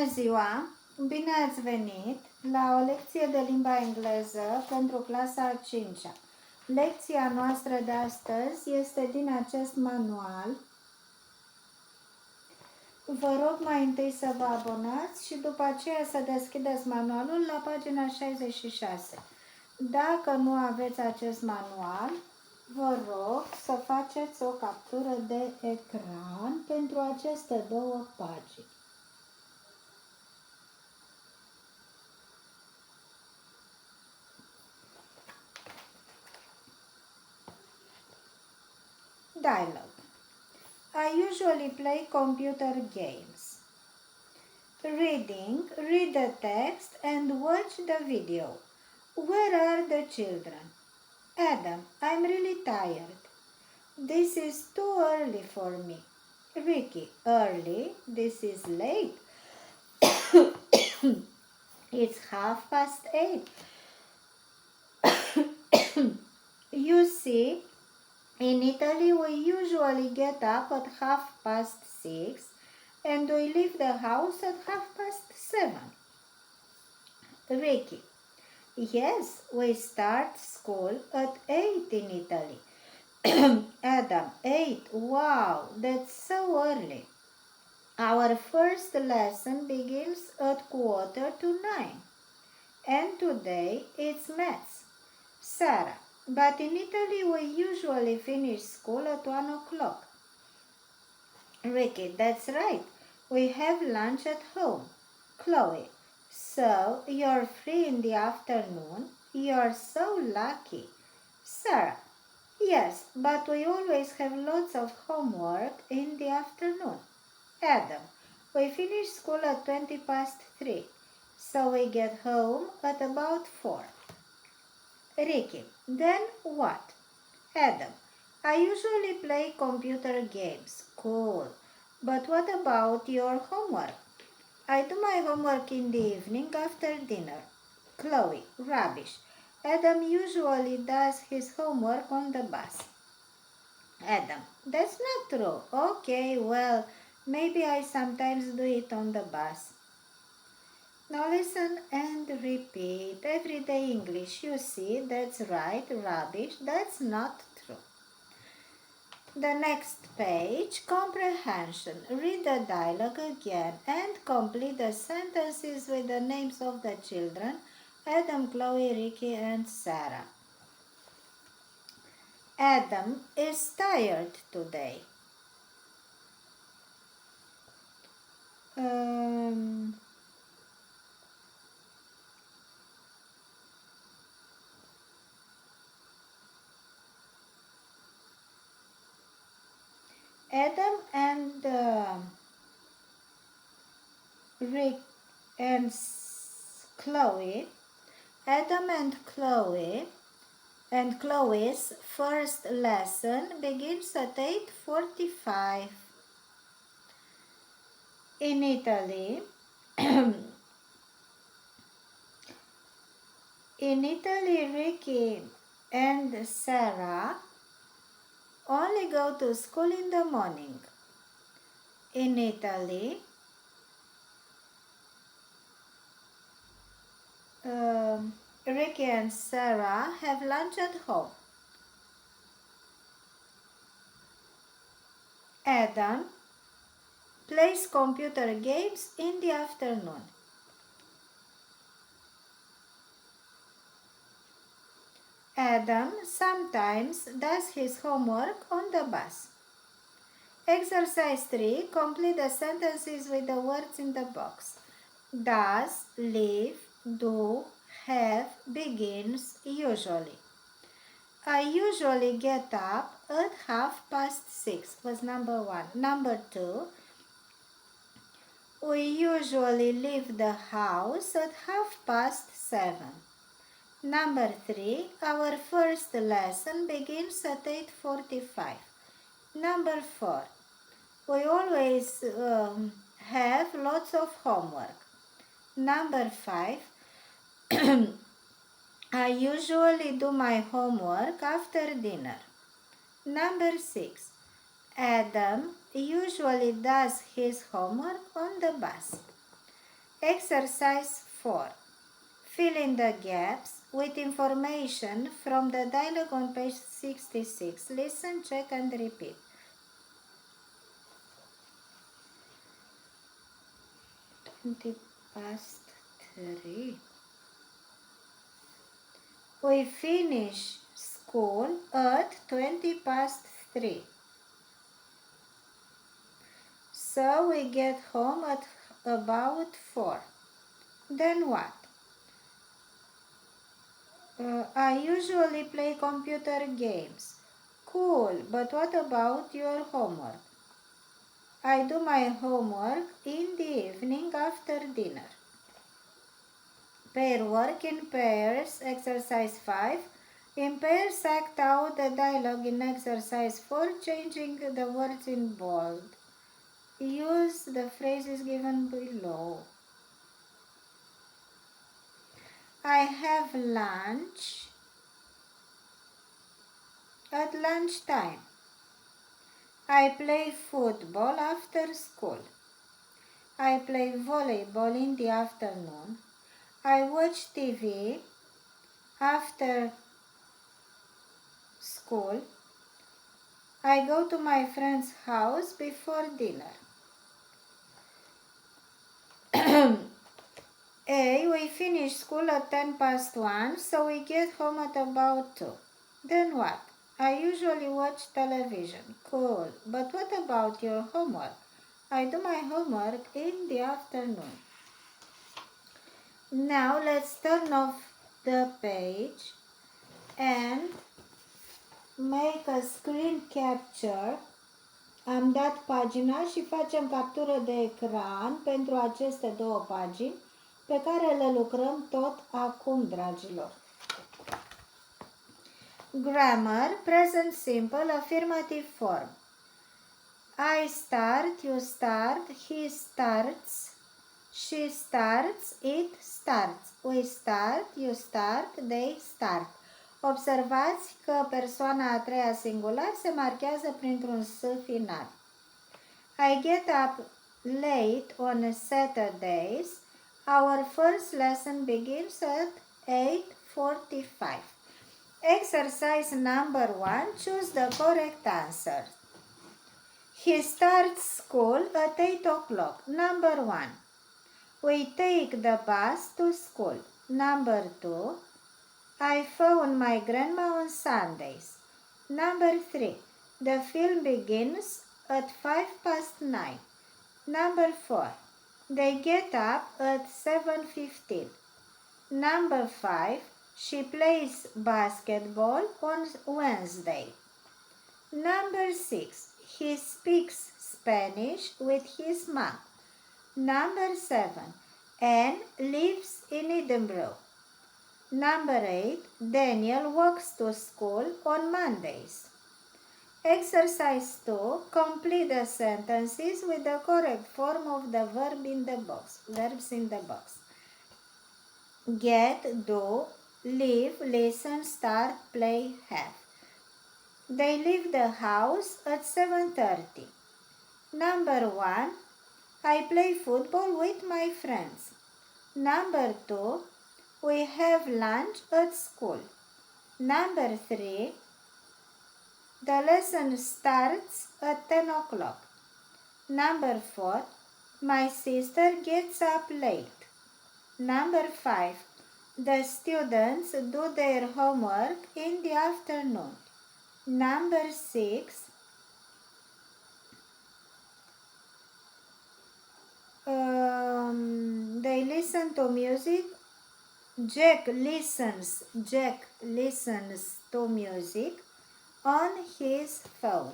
Bună ziua! Bine ați venit la o lecție de limba engleză pentru clasa a 5-a. Lecția noastră de astăzi este din acest manual. Vă rog mai întâi să vă abonați și după aceea să deschideți manualul la pagina 66. Dacă nu aveți acest manual, vă rog să faceți o captură de ecran pentru aceste două pagini. Dialogue. I usually play computer games. Reading, read the text and watch the video. Where are the children? Adam, I'm really tired. This is too early for me. Ricky, early? This is late. It's 8:30. You see, in Italy, we usually get up at 6:30 and we leave the house at 7:30. Ricky, yes, we start school at 8 in Italy. Adam, 8, wow, that's so early. Our first lesson begins at 8:45, and today it's maths. Sarah, but in Italy we usually finish school at 1 o'clock. Ricky, that's right. We have lunch at home. Chloe, so you're free in the afternoon? You're so lucky. Sarah, yes, but we always have lots of homework in the afternoon. Adam, we finish school at 3:20, so we get home at about 4. Ricky, then what? Adam, I usually play computer games. Cool. But what about your homework? I do my homework in the evening after dinner. Chloe, rubbish. Adam usually does his homework on the bus. Adam, that's not true. Okay, well, maybe I sometimes do it on the bus. Now listen and repeat. Everyday English. You see, that's right, rubbish. That's not true. The next page, comprehension. Read the dialogue again and complete the sentences with the names of the children, Adam, Chloe, Ricky, and Sarah. Adam is tired today. Adam and Rick and Chloe. Adam and Chloe's first lesson begins at 8:45. In Italy, Ricky and Sarah only go to school in the morning. In Italy, Ricky and Sarah have lunch at home. Adam plays computer games in the afternoon. Adam sometimes does his homework on the bus. Exercise 3. Complete the sentences with the words in the box. Does, live, do, have, begins, usually. I usually get up at 6:30 was number 1. Number 2. We usually leave the house at 7:30. Number 3. Our first lesson begins at 8:45. Number 4. We always have lots of homework. Number 5. I usually do my homework after dinner. Number 6. Adam usually does his homework on the bus. Exercise 4. Fill in the gaps with information from the dialogue on page 66. Listen, check and repeat. ~3. We finish school at 3. So we get home at about 4. Then what? I usually play computer games. Cool, but what about your homework? I do my homework in the evening after dinner. Pair work in pairs, exercise 5. In pairs, act out the dialogue in exercise 4, changing the words in bold. Use the phrases given below. I have lunch at lunchtime. I play football after school. I play volleyball in the afternoon. I watch TV after school. I go to my friend's house before dinner. A. We finish school at 1:10, so we get home at about 2. Then what? I usually watch television. Cool. But what about your homework? I do my homework in the afternoon. Now let's turn off the page and make a screen capture. Am dat pagina și facem captură de ecran pentru aceste două pagini pe care le lucrăm tot acum, dragilor. Grammar, present simple, affirmative form. I start, you start, he starts, she starts, it starts. We start, you start, they start. Observați că persoana a treia singular se marchează printr-un S final. I get up late on Saturdays. Our first lesson begins at 8:45. Exercise number 1. Choose the correct answer. He starts school at 8 o'clock. Number 1. We take the bus to school. Number 2. I phone my grandma on Sundays. Number 3. The film begins at 9:05. Number 4. They get up at 7:15. Number 5. She plays basketball on Wednesday. Number 6. He speaks Spanish with his mom. Number 7. Anne lives in Edinburgh. Number 8. Daniel walks to school on Mondays. Exercise 2. Complete the sentences with the correct form of the verbs in the box. Get, do, leave, listen, start, play, have. They leave the house at 7:30. Number 1. I play football with my friends. Number 2. We have lunch at school. Number 3. The lesson starts at 10 o'clock. Number 4. My sister gets up late. Number 5. The students do their homework in the afternoon. Number 6. They listen to music. Jack listens to music on his phone.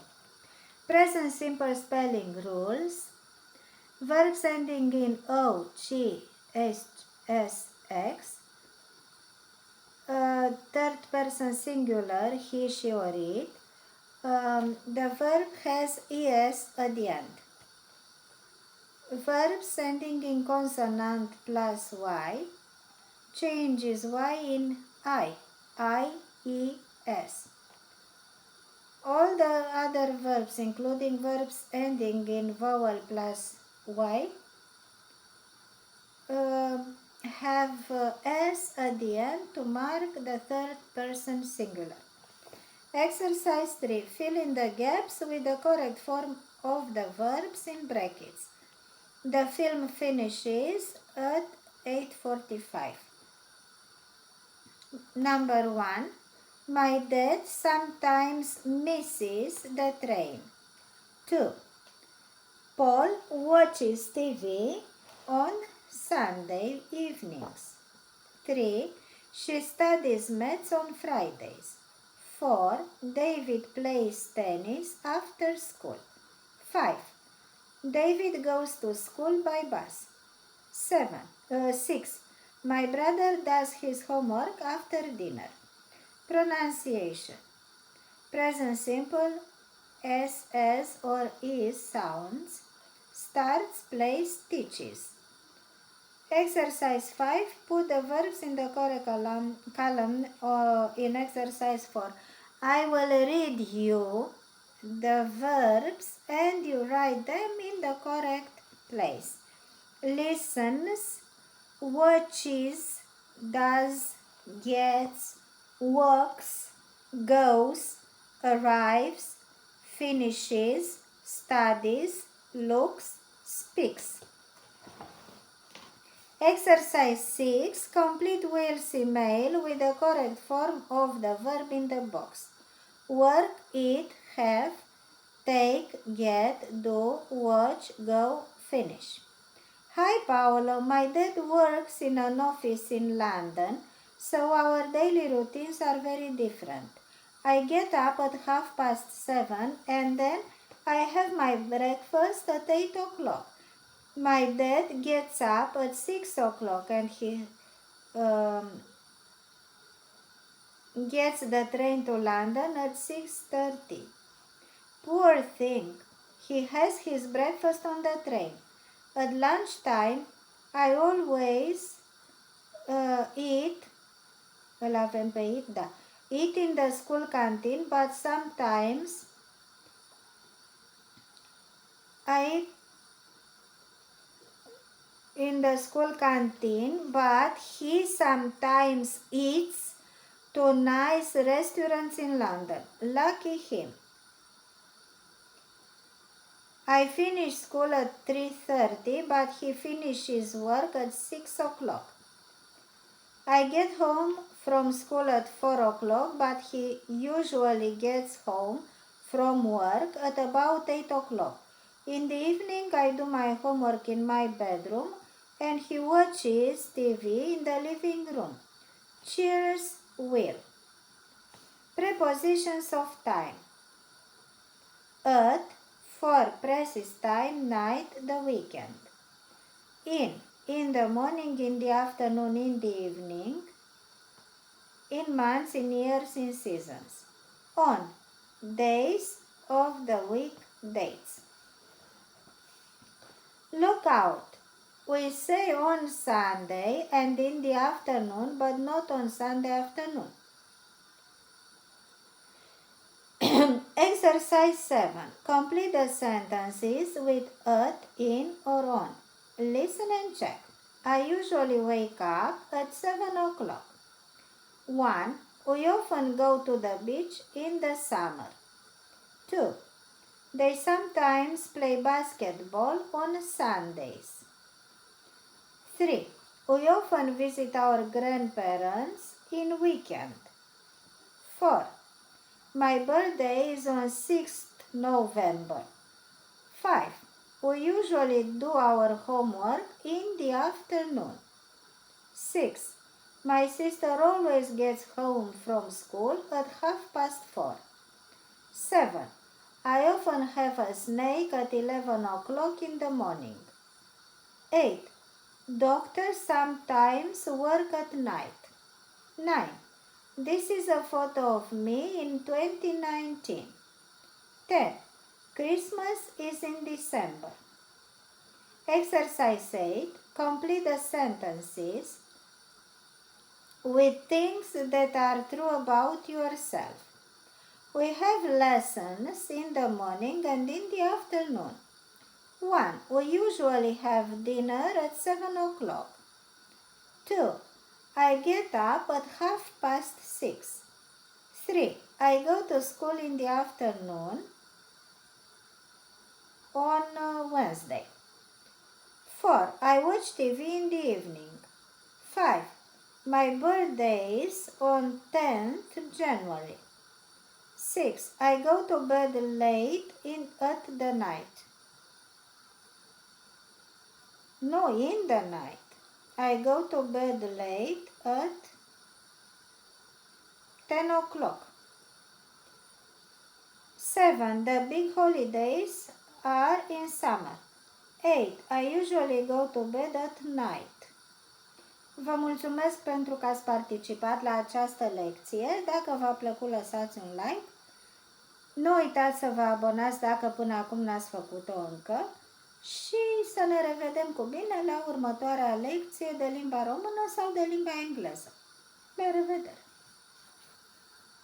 Present simple spelling rules. Verbs ending in O, G, S, X. Third person singular, he, she, or it. The verb has es at the end. Verbs ending in consonant plus y changes y in I, E, S. All the other verbs, including verbs ending in vowel plus y, have s at the end to mark the third person singular. Exercise 3. Fill in the gaps with the correct form of the verbs in brackets. The film finishes at 8:45. Number 1. My dad sometimes misses the train. 2. Paul watches TV on Sunday evenings. 3. She studies maths on Fridays. 4. David plays tennis after school. 5. David goes to school by bus. 6. My brother does his homework after dinner. Pronunciation. Present simple s, as, or is sounds. Starts, plays, teaches. Exercise 5. Put the verbs in the correct column in exercise 4. I will read you the verbs and you write them in the correct place. Listens, watches, does, gets, walks, goes, arrives, finishes, studies, looks, speaks. Exercise 6. Complete Will's email with the correct form of the verb in the box. Work, eat, have, take, get, do, watch, go, finish. Hi Paolo, my dad works in an office in London, so our daily routines are very different. I get up at 7:30 and then I have my breakfast at 8 o'clock. My dad gets up at 6 o'clock and he gets the train to London at 6:30. Poor thing, he has his breakfast on the train. At lunchtime, I always eat in the school canteen, but sometimes I eat in the school canteen, but he sometimes eats to nice restaurants in London. Lucky him. I finish school at 3:30, but he finishes work at 6 o'clock. I get home from school at 4 o'clock, but he usually gets home from work at about 8 o'clock. In the evening, I do my homework in my bedroom, and he watches TV in the living room. Cheers, Will. Prepositions of time. At, for, precise time, night, the weekend. In the morning, in the afternoon, in the evening. In months, in years, in seasons. On, days of the week, dates. Look out. We say on Sunday and in the afternoon, but not on Sunday afternoon. Exercise 7. Complete the sentences with at, in, or on. Listen and check. I usually wake up at 7 o'clock. 1. We often go to the beach in the summer. 2. They sometimes play basketball on Sundays. 3. We often visit our grandparents in weekend. 4. My birthday is on 6th November. 5. We usually do our homework in the afternoon. 6. My sister always gets home from school at 4:30. 7. I often have a snack at 11 o'clock in the morning. 8. Doctors sometimes work at night. 9. This is a photo of me in 2019. 10. Christmas is in December. Exercise 8. Complete the sentences with things that are true about yourself. We have lessons in the morning and in the afternoon. 1. We usually have dinner at 7 o'clock. 2. I get up at 6:30. 3. I go to school in the afternoon on Wednesday. 4. I watch TV in the evening. 5. My birthday is on 10th January. 6. I go to bed late at the night. No, in the night. I go to bed late at 10 o'clock. 7. The big holidays are in summer. 8. I usually go to bed at night. Vă mulțumesc pentru că ați participat la această lecție. Dacă v-a plăcut, lăsați un like. Nu uitați să vă abonați dacă până acum n-ați făcut-o încă. Și să ne revedem cu bine la următoarea lecție de limba română sau de limba engleză. La revedere!